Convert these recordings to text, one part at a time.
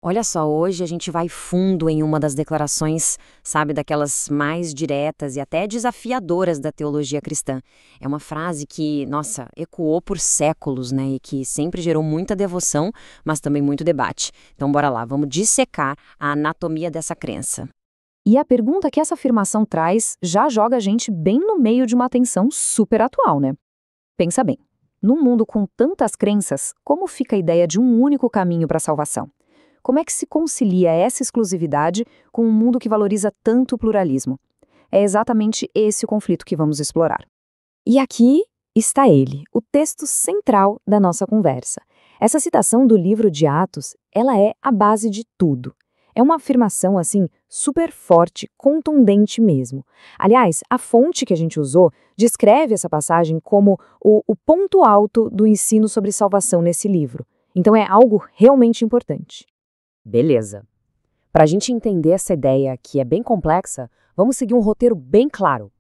Olha só, hoje a gente vai fundo em uma das declarações, sabe, daquelas mais diretas e até desafiadoras da teologia cristã. É uma frase que, nossa, ecoou por séculos, né, e que sempre gerou muita devoção, mas também muito debate. Então, bora lá, vamos dissecar a anatomia dessa crença. E a pergunta que essa afirmação traz já joga a gente bem no meio de uma tensão super atual, né? Pensa bem, num mundo com tantas crenças, como fica a ideia de um único caminho para a salvação? Como é que se concilia essa exclusividade com um mundo que valoriza tanto o pluralismo? É exatamente esse o conflito que vamos explorar. E aqui está ele, o texto central da nossa conversa. Essa citação do livro de Atos, ela é a base de tudo. É uma afirmação, assim, super forte, contundente mesmo. Aliás, a fonte que a gente usou descreve essa passagem como o ponto alto do ensino sobre salvação nesse livro. Então é algo realmente importante. Beleza. Para a gente entender essa ideia, que é bem complexa, vamos seguir um roteiro bem claro.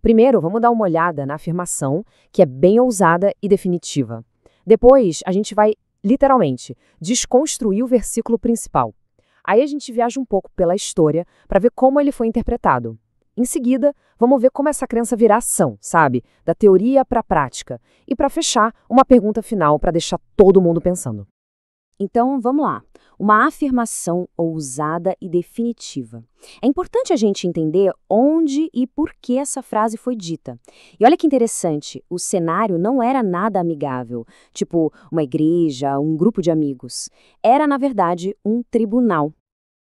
Primeiro, vamos dar uma olhada na afirmação, que é bem ousada e definitiva. Depois, a gente vai, literalmente, desconstruir o versículo principal. Aí a gente viaja um pouco pela história para ver como ele foi interpretado. Em seguida, vamos ver como essa crença vira ação, sabe? Da teoria para a prática. E para fechar, uma pergunta final para deixar todo mundo pensando. Então, vamos lá. Uma afirmação ousada e definitiva. É importante a gente entender onde e por que essa frase foi dita. E olha que interessante, o cenário não era nada amigável, tipo uma igreja, um grupo de amigos. Era, na verdade, um tribunal.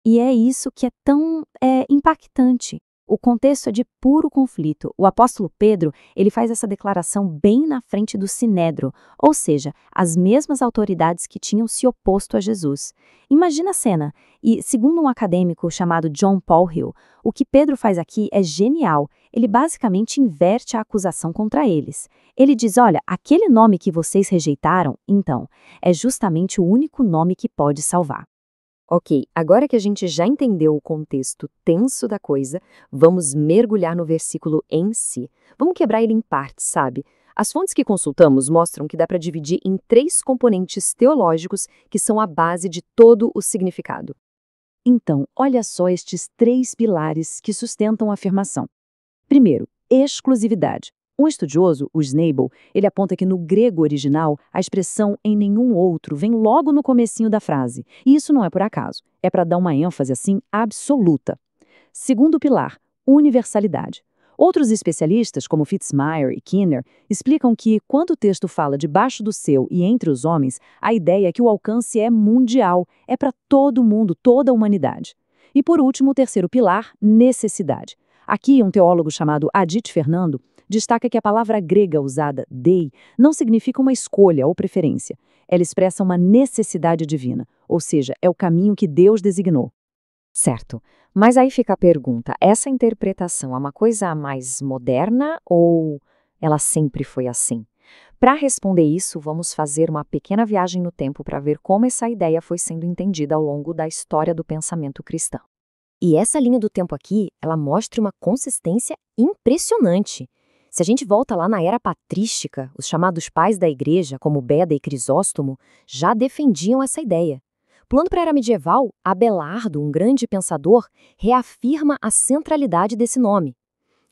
E é isso que é tão impactante. O contexto é de puro conflito. O apóstolo Pedro, ele faz essa declaração bem na frente do Sinédrio, ou seja, as mesmas autoridades que tinham se oposto a Jesus. Imagina a cena. E, segundo um acadêmico chamado John Paul Hill, o que Pedro faz aqui é genial. Ele basicamente inverte a acusação contra eles. Ele diz, olha, aquele nome que vocês rejeitaram, então, é justamente o único nome que pode salvar. Ok, agora que a gente já entendeu o contexto tenso da coisa, vamos mergulhar no versículo em si. Vamos quebrar ele em partes, sabe? As fontes que consultamos mostram que dá para dividir em três componentes teológicos que são a base de todo o significado. Então, olha só estes três pilares que sustentam a afirmação. Primeiro, exclusividade. Um estudioso, o Schnabel, ele aponta que no grego original, a expressão em nenhum outro vem logo no comecinho da frase. E isso não é por acaso. É para dar uma ênfase, assim, absoluta. Segundo pilar, universalidade. Outros especialistas, como Fitzmyer e Kinner, explicam que, quando o texto fala debaixo do céu e entre os homens, a ideia é que o alcance é mundial, é para todo mundo, toda a humanidade. E por último, o terceiro pilar, necessidade. Aqui, um teólogo chamado Adit Fernando destaca que a palavra grega usada, dei, não significa uma escolha ou preferência. Ela expressa uma necessidade divina, ou seja, é o caminho que Deus designou. Certo. Mas aí fica a pergunta: essa interpretação é uma coisa mais moderna ou ela sempre foi assim? Para responder isso, vamos fazer uma pequena viagem no tempo para ver como essa ideia foi sendo entendida ao longo da história do pensamento cristão. E essa linha do tempo aqui, ela mostra uma consistência impressionante. Se a gente volta lá na era patrística, os chamados pais da igreja, como Beda e Crisóstomo, já defendiam essa ideia. Pulando para a era medieval, Abelardo, um grande pensador, reafirma a centralidade desse nome.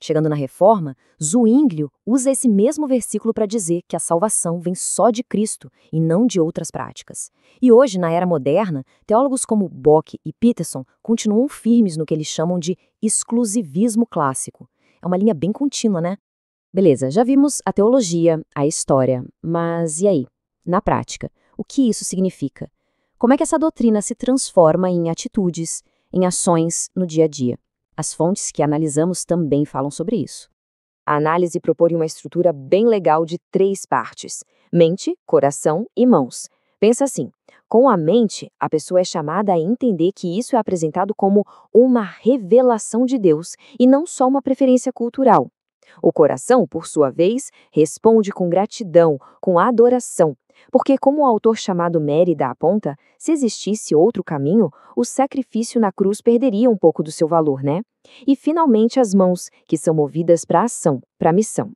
Chegando na Reforma, Zwinglio usa esse mesmo versículo para dizer que a salvação vem só de Cristo e não de outras práticas. E hoje, na era moderna, teólogos como Bock e Peterson continuam firmes no que eles chamam de exclusivismo clássico. É uma linha bem contínua, né? Beleza, já vimos a teologia, a história, mas e aí? Na prática, o que isso significa? Como é que essa doutrina se transforma em atitudes, em ações no dia a dia? As fontes que analisamos também falam sobre isso. A análise propõe uma estrutura bem legal de três partes: mente, coração e mãos. Pensa assim, com a mente, a pessoa é chamada a entender que isso é apresentado como uma revelação de Deus e não só uma preferência cultural. O coração, por sua vez, responde com gratidão, com adoração, porque, como o autor chamado Mérida aponta, se existisse outro caminho, o sacrifício na cruz perderia um pouco do seu valor, né? E, finalmente, as mãos, que são movidas para a ação, para a missão.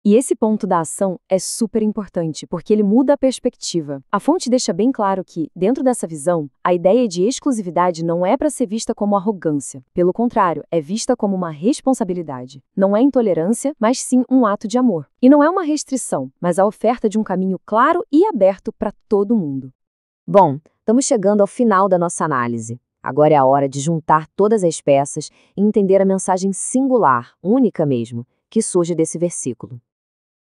E esse ponto da ação é super importante, porque ele muda a perspectiva. A fonte deixa bem claro que, dentro dessa visão, a ideia de exclusividade não é para ser vista como arrogância. Pelo contrário, é vista como uma responsabilidade. Não é intolerância, mas sim um ato de amor. E não é uma restrição, mas a oferta de um caminho claro e aberto para todo mundo. Bom, estamos chegando ao final da nossa análise. Agora é a hora de juntar todas as peças e entender a mensagem singular, única mesmo, que surge desse versículo.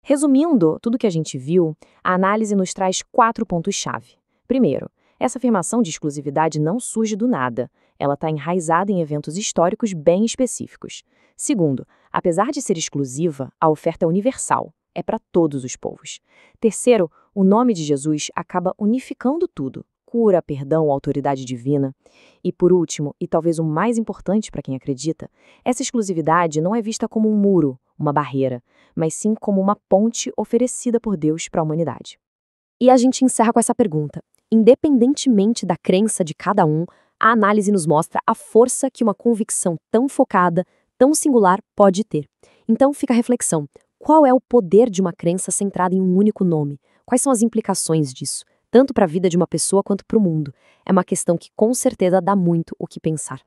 Resumindo tudo que a gente viu, a análise nos traz 4 pontos-chave. Primeiro, essa afirmação de exclusividade não surge do nada. Ela está enraizada em eventos históricos bem específicos. Segundo, apesar de ser exclusiva, a oferta é universal. É para todos os povos. Terceiro, o nome de Jesus acaba unificando tudo. Cura, perdão, autoridade divina. E por último, e talvez o mais importante para quem acredita, essa exclusividade não é vista como um muro, uma barreira, mas sim como uma ponte oferecida por Deus para a humanidade. E a gente encerra com essa pergunta. Independentemente da crença de cada um, a análise nos mostra a força que uma convicção tão focada, tão singular pode ter. Então fica a reflexão. Qual é o poder de uma crença centrada em um único nome? Quais são as implicações disso? Tanto para a vida de uma pessoa quanto para o mundo. É uma questão que com certeza dá muito o que pensar.